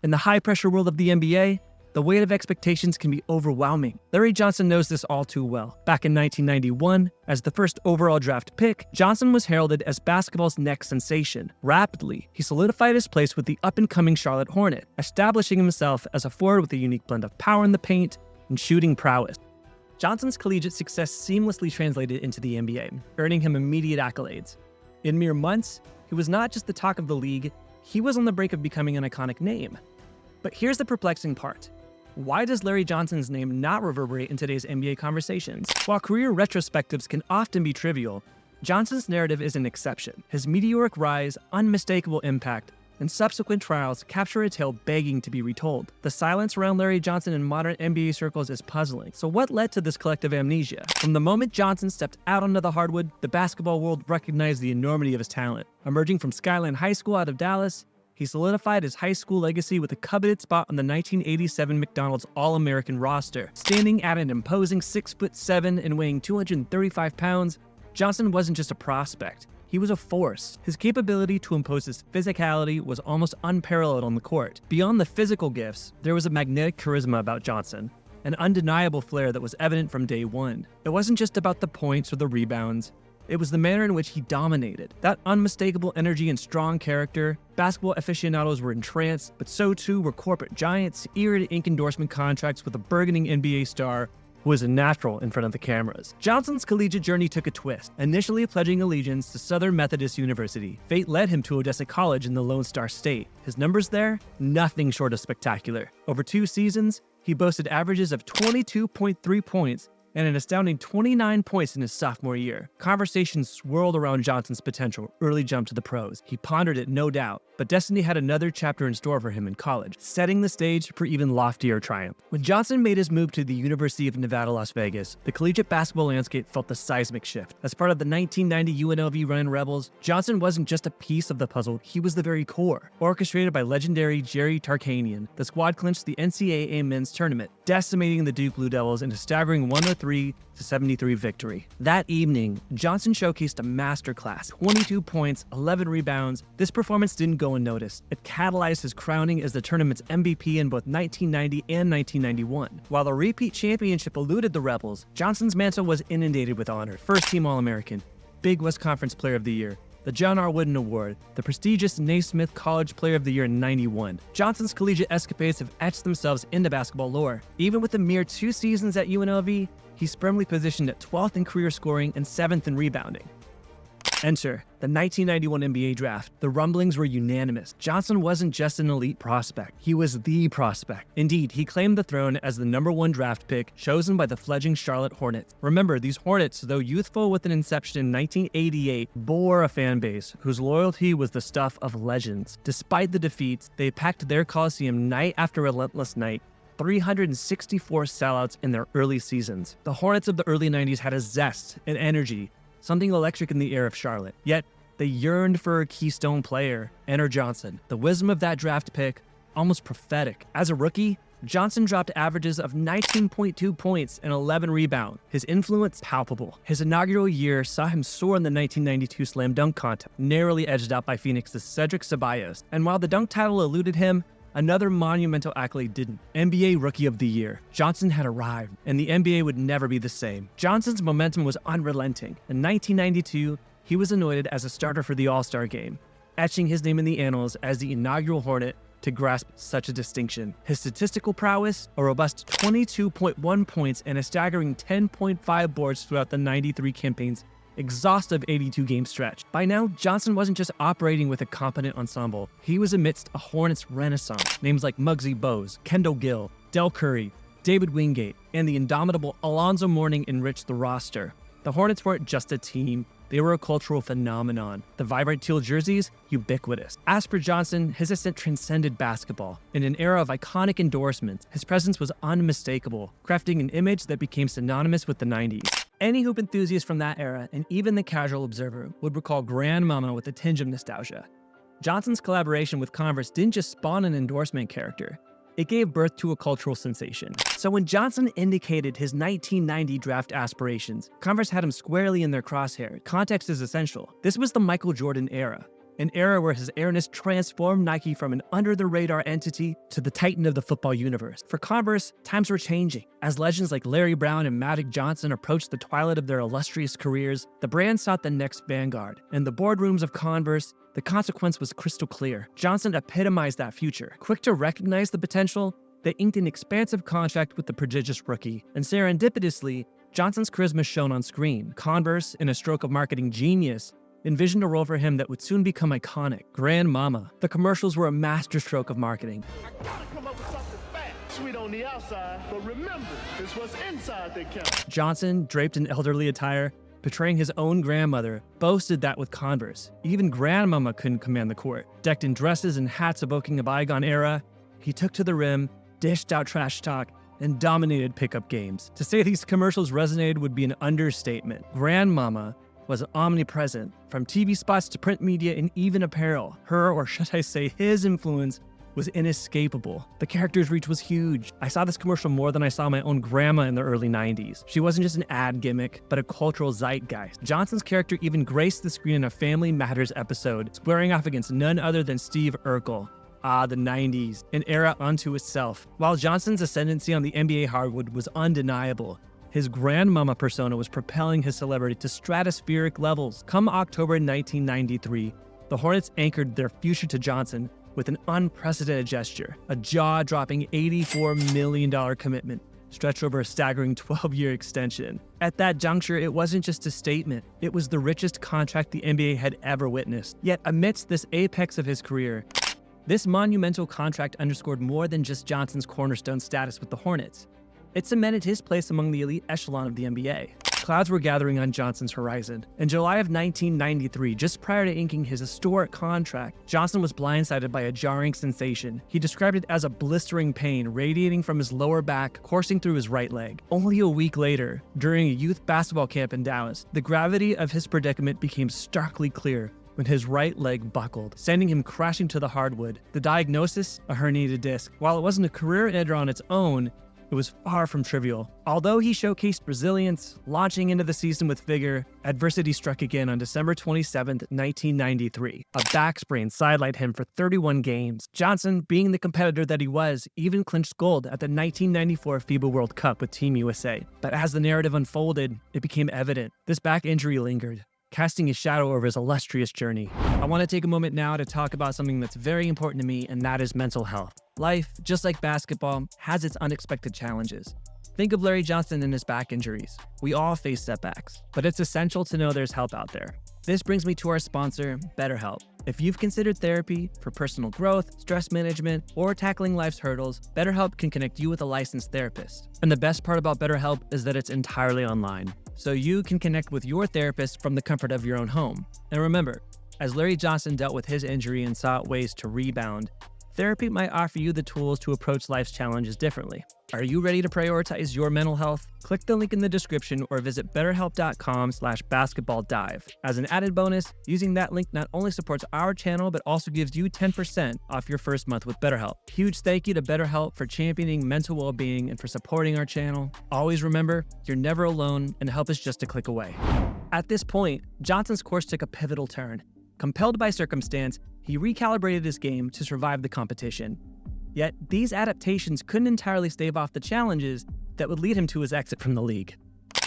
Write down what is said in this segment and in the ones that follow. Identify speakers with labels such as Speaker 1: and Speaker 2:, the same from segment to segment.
Speaker 1: In the high-pressure world of the NBA, the weight of expectations can be overwhelming. Larry Johnson knows this all too well. Back in 1991, as the first overall draft pick, Johnson was heralded as basketball's next sensation. Rapidly, he solidified his place with the up-and-coming Charlotte Hornet, establishing himself as a forward with a unique blend of power in the paint and shooting prowess. Johnson's collegiate success seamlessly translated into the NBA, earning him immediate accolades. In mere months, he was not just the talk of the league, he was on the brink of becoming an iconic name. But here's the perplexing part. Why does Larry Johnson's name not reverberate in today's NBA conversations? While career retrospectives can often be trivial, Johnson's narrative is an exception. His meteoric rise, unmistakable impact, and subsequent trials capture a tale begging to be retold. The silence around Larry Johnson in modern NBA circles is puzzling. So what led to this collective amnesia? From the moment Johnson stepped out onto the hardwood, the basketball world recognized the enormity of his talent. Emerging from Skyline High School out of Dallas, he solidified his high school legacy with a coveted spot on the 1987 McDonald's All-American roster. Standing at an imposing 6'7" and weighing 235 pounds, Johnson wasn't just a prospect. He was a force. His capability to impose his physicality was almost unparalleled on the court. Beyond the physical gifts, there was a magnetic charisma about Johnson, an undeniable flair that was evident from day one. It wasn't just about the points or the rebounds. It was the manner in which he dominated. That unmistakable energy and strong character, basketball aficionados were entranced, but so too were corporate giants, eager to ink endorsement contracts with a burgeoning NBA star who was a natural in front of the cameras. Johnson's collegiate journey took a twist. Initially pledging allegiance to Southern Methodist University, fate led him to Odessa College in the Lone Star State. His numbers there? Nothing short of spectacular. Over 2 seasons, he boasted averages of 22.3 points and an astounding 29 points in his sophomore year. Conversations swirled around Johnson's potential early jump to the pros. He pondered it, no doubt, but destiny had another chapter in store for him in college, setting the stage for even loftier triumph. When Johnson made his move to the University of Nevada, Las Vegas, the collegiate basketball landscape felt the seismic shift. As part of the 1990 UNLV Run Rebels, Johnson wasn't just a piece of the puzzle, he was the very core. Orchestrated by legendary Jerry Tarkanian, the squad clinched the NCAA men's tournament, decimating the Duke Blue Devils in a staggering 103-73 victory. That evening, Johnson showcased a masterclass, 22 points, 11 rebounds. This performance didn't go unnoticed. It catalyzed his crowning as the tournament's MVP in both 1990 and 1991. While the repeat championship eluded the Rebels, Johnson's mantle was inundated with honor. First-team All-American, Big West Conference Player of the Year, the John R. Wooden Award, the prestigious Naismith College Player of the Year in '91. Johnson's collegiate escapades have etched themselves into basketball lore. Even with a mere 2 seasons at UNLV, he's firmly positioned at 12th in career scoring and 7th in rebounding. Enter the 1991 NBA Draft. The rumblings were unanimous. Johnson wasn't just an elite prospect, he was the prospect. Indeed, he claimed the throne as the #1 draft pick chosen by the fledgling Charlotte Hornets. Remember, these Hornets, though youthful with an inception in 1988, bore a fan base whose loyalty was the stuff of legends. Despite the defeats, they packed their Coliseum night after relentless night. 364 sellouts in their early seasons. The Hornets of the early 90s had a zest and energy, something electric in the air of Charlotte. Yet, they yearned for a keystone player, enter Johnson. The wisdom of that draft pick, almost prophetic. As a rookie, Johnson dropped averages of 19.2 points and 11 rebounds. His influence palpable. His inaugural year saw him soar in the 1992 Slam Dunk Contest, narrowly edged out by Phoenix's Cedric Ceballos. And while the dunk title eluded him, another monumental accolade didn't. NBA Rookie of the Year. Johnson had arrived, and the NBA would never be the same. Johnson's momentum was unrelenting. In 1992, he was anointed as a starter for the All-Star Game, etching his name in the annals as the inaugural Hornet to grasp such a distinction. His statistical prowess, a robust 22.1 points and a staggering 10.5 boards throughout the 93 campaign's exhaustive 82-game stretch. By now, Johnson wasn't just operating with a competent ensemble. He was amidst a Hornets renaissance. Names like Muggsy Bogues, Kendall Gill, Del Curry, David Wingate, and the indomitable Alonzo Mourning enriched the roster. The Hornets weren't just a team, they were a cultural phenomenon. The vibrant teal jerseys, ubiquitous. As for Johnson, his ascent transcended basketball. In an era of iconic endorsements, his presence was unmistakable, crafting an image that became synonymous with the 90s. Any hoop enthusiast from that era, and even the casual observer, would recall Grandmama with a tinge of nostalgia. Johnson's collaboration with Converse didn't just spawn an endorsement character, it gave birth to a cultural sensation. So when Johnson indicated his 1990 draft aspirations, Converse had him squarely in their crosshair. Context is essential. This was the Michael Jordan era, an era where his airness transformed Nike from an under-the-radar entity to the titan of the football universe. For Converse, times were changing. As legends like Larry Brown and Magic Johnson approached the twilight of their illustrious careers, the brand sought the next vanguard. In the boardrooms of Converse, the consequence was crystal clear. Johnson epitomized that future. Quick to recognize the potential, they inked an expansive contract with the prodigious rookie. And serendipitously, Johnson's charisma shone on screen. Converse, in a stroke of marketing genius, envisioned a role for him that would soon become iconic, Grand Mama. The commercials were a masterstroke of marketing.
Speaker 2: I gotta come up with something fat, sweet on the outside, but remember, it's what's inside that counts.
Speaker 1: Johnson, draped in elderly attire, portraying his own grandmother, boasted that with Converse, even Grandmama couldn't command the court. Decked in dresses and hats evoking a bygone era, he took to the rim, dished out trash talk, and dominated pickup games. To say these commercials resonated would be an understatement. Grandmama was omnipresent, from TV spots to print media and even apparel. Her, or should I say his, influence was inescapable. The character's reach was huge. I saw this commercial more than I saw my own grandma in the early 90s. She wasn't just an ad gimmick, but a cultural zeitgeist. Johnson's character even graced the screen in a Family Matters episode, squaring off against none other than Steve Urkel. Ah, the 90s, an era unto itself. While Johnson's ascendancy on the NBA hardwood was undeniable, his grandmama persona was propelling his celebrity to stratospheric levels. Come October 1993, the Hornets anchored their future to Johnson with an unprecedented gesture, a jaw-dropping $84 million commitment stretched over a staggering 12-year extension. At that juncture, it wasn't just a statement, it was the richest contract the NBA had ever witnessed. Yet amidst this apex of his career, this monumental contract underscored more than just Johnson's cornerstone status with the Hornets. It cemented his place among the elite echelon of the NBA. Clouds were gathering on Johnson's horizon. In July of 1993, just prior to inking his historic contract, Johnson was blindsided by a jarring sensation. He described it as a blistering pain radiating from his lower back, coursing through his right leg. Only a week later, during a youth basketball camp in Dallas, the gravity of his predicament became starkly clear when his right leg buckled, sending him crashing to the hardwood. The diagnosis? A herniated disc. While it wasn't a career ender on its own, it was far from trivial. Although he showcased resilience, launching into the season with vigor, adversity struck again on December 27, 1993. A back sprain sidelined him for 31 games. Johnson, being the competitor that he was, even clinched gold at the 1994 FIBA World Cup with Team USA. But as the narrative unfolded, it became evident. This back injury lingered, casting a shadow over his illustrious journey. I want to take a moment now to talk about something that's very important to me, and that is mental health. Life, just like basketball, has its unexpected challenges. Think of Larry Johnson and his back injuries. We all face setbacks, but it's essential to know there's help out there. This brings me to our sponsor, BetterHelp. If you've considered therapy for personal growth, stress management, or tackling life's hurdles, BetterHelp can connect you with a licensed therapist. And the best part about BetterHelp is that it's entirely online, so you can connect with your therapist from the comfort of your own home. And remember, as Larry Johnson dealt with his injury and sought ways to rebound, therapy might offer you the tools to approach life's challenges differently. Are you ready to prioritize your mental health? Click the link in the description or visit betterhelp.com/basketballdive. As an added bonus, using that link not only supports our channel, but also gives you 10% off your first month with BetterHelp. Huge thank you to BetterHelp for championing mental well-being and for supporting our channel. Always remember, you're never alone and help is just a click away. At this point, Johnson's course took a pivotal turn. Compelled by circumstance, he recalibrated his game to survive the competition. Yet, these adaptations couldn't entirely stave off the challenges that would lead him to his exit from the league.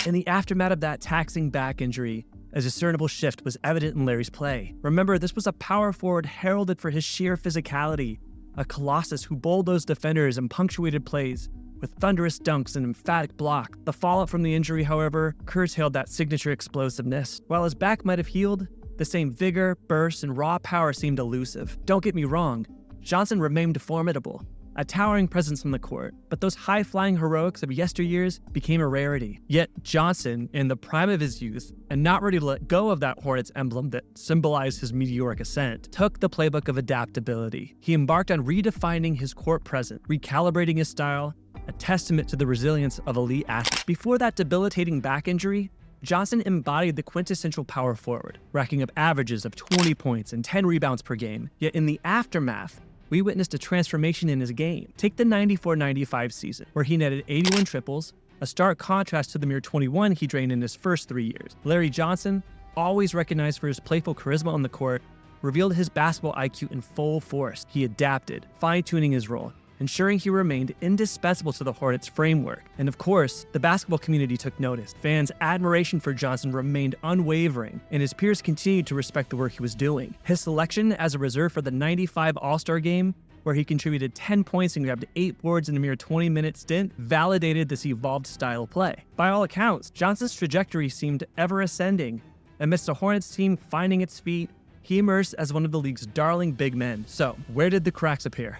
Speaker 1: In the aftermath of that taxing back injury, a discernible shift was evident in Larry's play. Remember, this was a power forward heralded for his sheer physicality, a colossus who bulldozed defenders and punctuated plays with thunderous dunks and emphatic block. The fallout from the injury, however, curtailed that signature explosiveness. While his back might have healed, the same vigor, burst, and raw power seemed elusive. Don't get me wrong, Johnson remained formidable, a towering presence on the court, but those high-flying heroics of yesteryears became a rarity. Yet Johnson, in the prime of his youth, and not ready to let go of that Hornets emblem that symbolized his meteoric ascent, took the playbook of adaptability. He embarked on redefining his court presence, recalibrating his style, a testament to the resilience of elite athletes. Before that debilitating back injury, Johnson embodied the quintessential power forward, racking up averages of 20 points and 10 rebounds per game. Yet in the aftermath, we witnessed a transformation in his game. Take the 94-95 season, where he netted 81 triples, a stark contrast to the mere 21 he drained in his first 3 years. Larry Johnson, always recognized for his playful charisma on the court, revealed his basketball IQ in full force. He adapted, fine-tuning his role, ensuring he remained indispensable to the Hornets' framework. And of course, the basketball community took notice. Fans' admiration for Johnson remained unwavering, and his peers continued to respect the work he was doing. His selection as a reserve for the '95 All-Star Game, where he contributed 10 points and grabbed 8 boards in a mere 20-minute stint, validated this evolved style of play. By all accounts, Johnson's trajectory seemed ever ascending. Amidst a Hornets team finding its feet, he emerged as one of the league's darling big men. So, where did the cracks appear?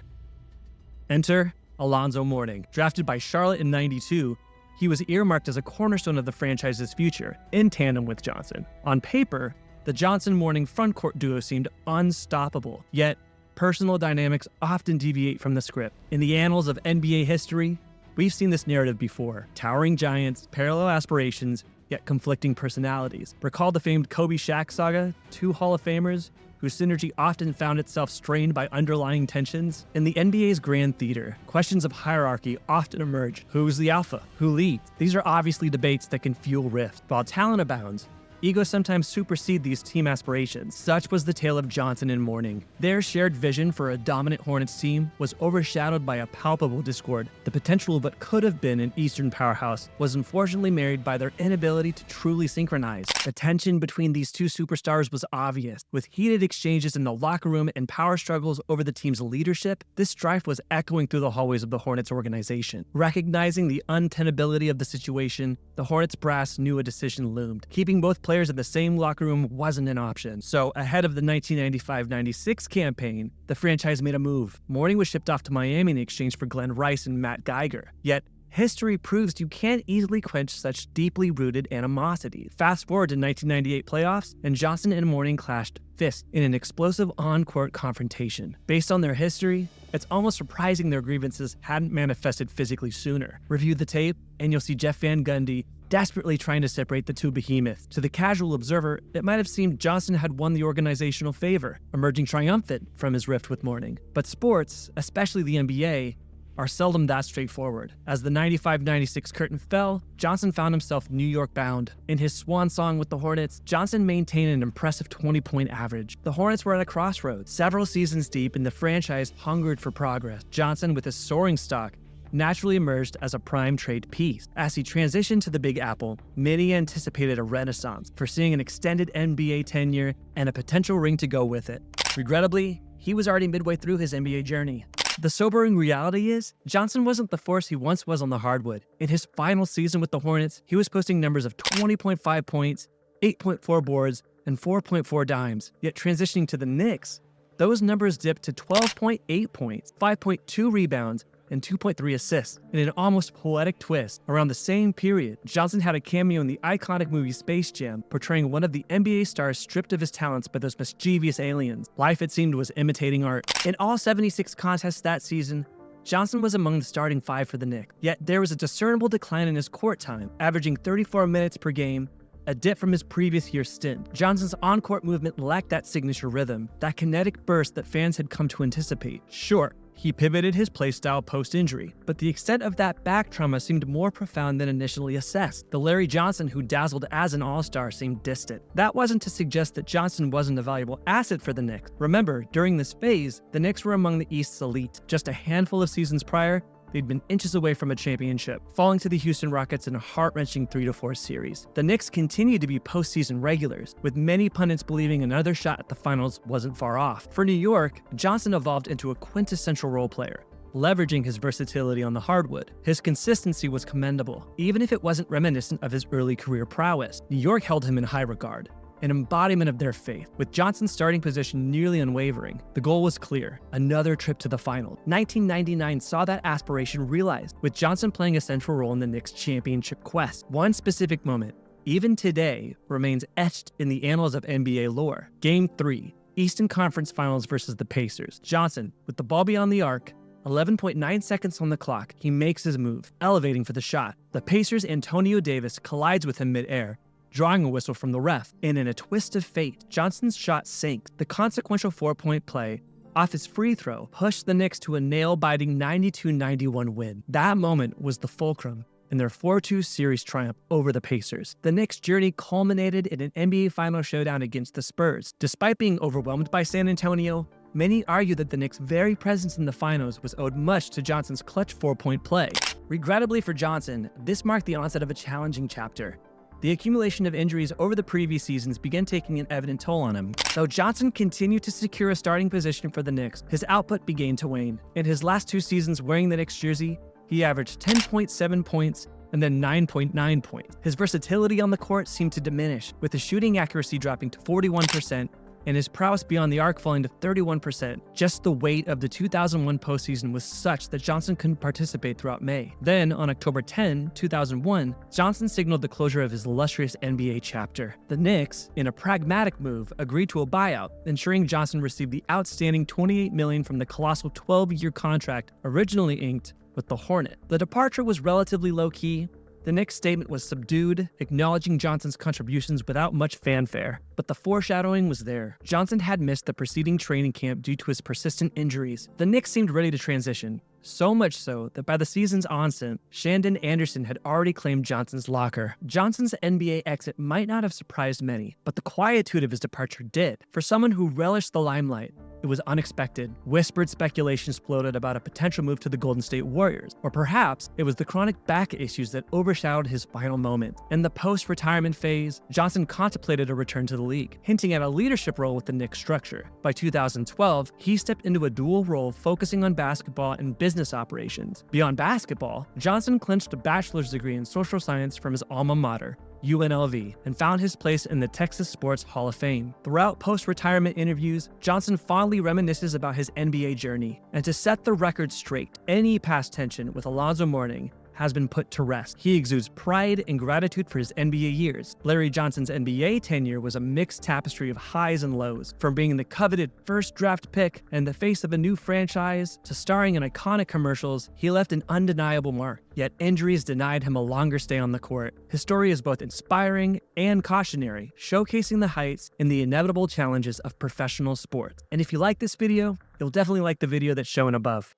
Speaker 1: Enter Alonzo Mourning. Drafted by Charlotte in '92, he was earmarked as a cornerstone of the franchise's future, in tandem with Johnson. On paper, the Johnson-Mourning frontcourt duo seemed unstoppable, yet personal dynamics often deviate from the script. In the annals of NBA history, we've seen this narrative before. Towering giants, parallel aspirations, yet conflicting personalities. Recall the famed Kobe-Shaq saga, two Hall of Famers whose synergy often found itself strained by underlying tensions. In the NBA's grand theater, questions of hierarchy often emerge. Who's the alpha? Who leads? These are obviously debates that can fuel rift. While talent abounds, ego sometimes supersede these team aspirations. Such was the tale of Johnson and Mourning. Their shared vision for a dominant Hornets team was overshadowed by a palpable discord. The potential of what could have been an Eastern powerhouse was unfortunately marred by their inability to truly synchronize. The tension between these two superstars was obvious. With heated exchanges in the locker room and power struggles over the team's leadership, this strife was echoing through the hallways of the Hornets organization. Recognizing the untenability of the situation, the Hornets brass knew a decision loomed. Keeping both players in the same locker room wasn't an option. So, ahead of the 1995-96 campaign, the franchise made a move. Mourning was shipped off to Miami in exchange for Glenn Rice and Matt Geiger. Yet, history proves you can't easily quench such deeply rooted animosity. Fast forward to 1998 playoffs, and Johnson and Mourning clashed fists in an explosive on-court confrontation. Based on their history, it's almost surprising their grievances hadn't manifested physically sooner. Review the tape, and you'll see Jeff Van Gundy desperately trying to separate the two behemoths. To the casual observer, it might have seemed Johnson had won the organizational favor, emerging triumphant from his rift with Mourning. But sports, especially the NBA, are seldom that straightforward. As the 95-96 curtain fell, Johnson found himself New York bound. In his swan song with the Hornets, Johnson maintained an impressive 20-point average. The Hornets were at a crossroads. Several seasons deep, and the franchise hungered for progress. Johnson, with his soaring stock, naturally emerged as a prime trade piece. As he transitioned to the Big Apple, many anticipated a renaissance, foreseeing an extended NBA tenure and a potential ring to go with it. Regrettably, he was already midway through his NBA journey. The sobering reality is, Johnson wasn't the force he once was on the hardwood. In his final season with the Hornets, he was posting numbers of 20.5 points, 8.4 boards, and 4.4 dimes. Yet transitioning to the Knicks, those numbers dipped to 12.8 points, 5.2 rebounds, and 2.3 assists. In an almost poetic twist, around the same period, Johnson had a cameo in the iconic movie Space Jam, portraying one of the NBA stars stripped of his talents by those mischievous aliens. Life, it seemed, was imitating art. In all 76 contests that season, Johnson was among the starting five for the Knicks. Yet there was a discernible decline in his court time, averaging 34 minutes per game, a dip from his previous year's stint. Johnson's on-court movement lacked that signature rhythm, that kinetic burst that fans had come to anticipate. Sure, he pivoted his playstyle post-injury, but the extent of that back trauma seemed more profound than initially assessed. The Larry Johnson who dazzled as an all-star seemed distant. That wasn't to suggest that Johnson wasn't a valuable asset for the Knicks. Remember, during this phase, the Knicks were among the East's elite. Just a handful of seasons prior, they'd been inches away from a championship, falling to the Houston Rockets in a heart-wrenching 3-4 series. The Knicks continued to be postseason regulars, with many pundits believing another shot at the finals wasn't far off. For New York, Johnson evolved into a quintessential role player, leveraging his versatility on the hardwood. His consistency was commendable, even if it wasn't reminiscent of his early career prowess. New York held him in high regard, an embodiment of their faith. With Johnson's starting position nearly unwavering, the goal was clear: another trip to the final. 1999 saw that aspiration realized, with Johnson playing a central role in the Knicks' championship quest. One specific moment, even today, remains etched in the annals of NBA lore. Game 3, Eastern Conference Finals versus the Pacers. Johnson, with the ball beyond the arc, 11.9 seconds on the clock, he makes his move, elevating for the shot. The Pacers' Antonio Davis collides with him mid-air, drawing a whistle from the ref, and in a twist of fate, Johnson's shot sank. The consequential 4-point play off his free throw pushed the Knicks to a nail-biting 92-91 win. That moment was the fulcrum, in their 4-2 series triumph over the Pacers. The Knicks' journey culminated in an NBA Finals showdown against the Spurs. Despite being overwhelmed by San Antonio, many argue that the Knicks' very presence in the finals was owed much to Johnson's clutch 4-point play. Regrettably for Johnson, this marked the onset of a challenging chapter. The accumulation of injuries over the previous seasons began taking an evident toll on him. Though Johnson continued to secure a starting position for the Knicks, his output began to wane. In his last 2 seasons wearing the Knicks jersey, he averaged 10.7 points and then 9.9 points. His versatility on the court seemed to diminish, with his shooting accuracy dropping to 41% and his prowess beyond the arc falling to 31%. Just the weight of the 2001 postseason was such that Johnson couldn't participate throughout May. Then, on October 10, 2001, Johnson signaled the closure of his illustrious NBA chapter. The Knicks, in a pragmatic move, agreed to a buyout, ensuring Johnson received the outstanding $28 million from the colossal 12-year contract originally inked with the Hornet. The departure was relatively low-key. The Knicks' statement was subdued, acknowledging Johnson's contributions without much fanfare. But the foreshadowing was there. Johnson had missed the preceding training camp due to his persistent injuries. The Knicks seemed ready to transition, so much so that by the season's onset, Shandon Anderson had already claimed Johnson's locker. Johnson's NBA exit might not have surprised many, but the quietude of his departure did. For someone who relished the limelight, it was unexpected. Whispered speculations floated about a potential move to the Golden State Warriors, or perhaps it was the chronic back issues that overshadowed his final moment. In the post-retirement phase, Johnson contemplated a return to the league, hinting at a leadership role with the Knicks structure. By 2012, he stepped into a dual role focusing on basketball and business operations. Beyond basketball, Johnson clinched a bachelor's degree in social science from his alma mater, UNLV, and found his place in the Texas Sports Hall of Fame. Throughout post-retirement interviews, Johnson fondly reminisces about his NBA journey. And to set the record straight, any past tension with Alonzo Mourning has been put to rest. He exudes pride and gratitude for his NBA years. Larry Johnson's NBA tenure was a mixed tapestry of highs and lows, from being the coveted first draft pick and the face of a new franchise to starring in iconic commercials. He left an undeniable mark, yet injuries denied him a longer stay on the court. His story is both inspiring and cautionary, showcasing the heights and the inevitable challenges of professional sports. And if you like this video, you'll definitely like the video that's shown above.